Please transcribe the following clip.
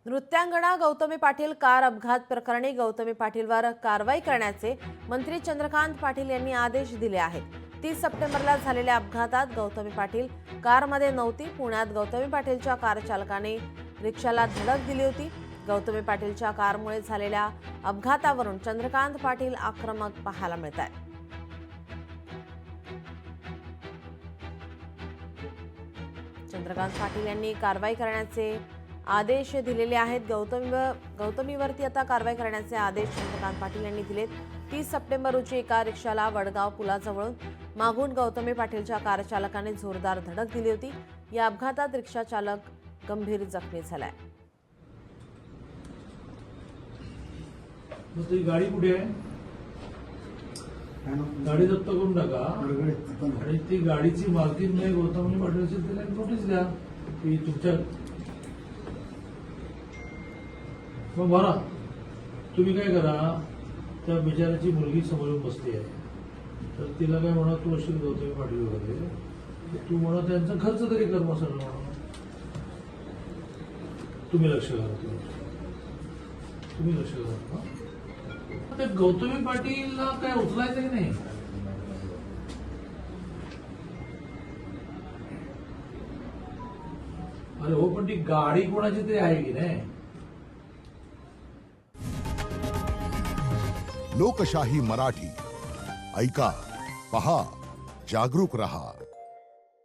नृत्यांगना गौतमी पाटील कार अपघात प्रकरणी गौतमी पाटीलवर कारवाई करण्याचे मंत्री चंद्रकांत पाटील यांनी आदेश दिले आहेत। 30 सप्टेंबरला झालेल्या अपघातात गौतमी पाटील कारमध्ये नव्हती। पुण्यात गौतमी पाटीलच्या कार चालकाने रिक्षाला धडक दिली होती। गौतमी पाटीलच्या कारमुळे झालेल्या अपघातावरून चंद्रकांत पाटील आक्रमक पाहायला मिळतात। चंद्रकांत पाटील यांनी कारवाई करण्याचे आदेश दिलेले आहेत। गौतमीवरती आता कारवाई करण्याचे आदेश चंद्रकांत पाटील यांनी दिलेत। 30 सप्टेंबर रोजी एका रिक्षाला वडगाव पुलाजवळून मागून गौतमी पाटीलच्या कार चालकाने जोरदार धडक दिली होती। या अपघातात रिक्षा चालक गंभीर जखमी झालाय। गाडी कुठे आहे? गाडी जप्त करून टाका आणि ती गाडीची मालकीण नाही गौतमी पाटीलची तिला नोटीस द्या की तुमच्या मग बघा तुम्ही काय करा, त्या बिचाराची मुलगी समोरून बसते आहे तर तिला काय म्हणा, तू अशी गौतमी पाटील वगैरे तू म्हणा त्यांचा खर्च तरी कर मग सगळं तुम्ही लक्ष घाला, तुम्ही लक्ष घाला। ते गौतमी पाटीलला काय उचलायचं की नाही? अरे हो, पण ती गाडी कोणाची तरी आहे की नाही? लोकशाही मराठी ऐका, पहा, जागरूक रहा।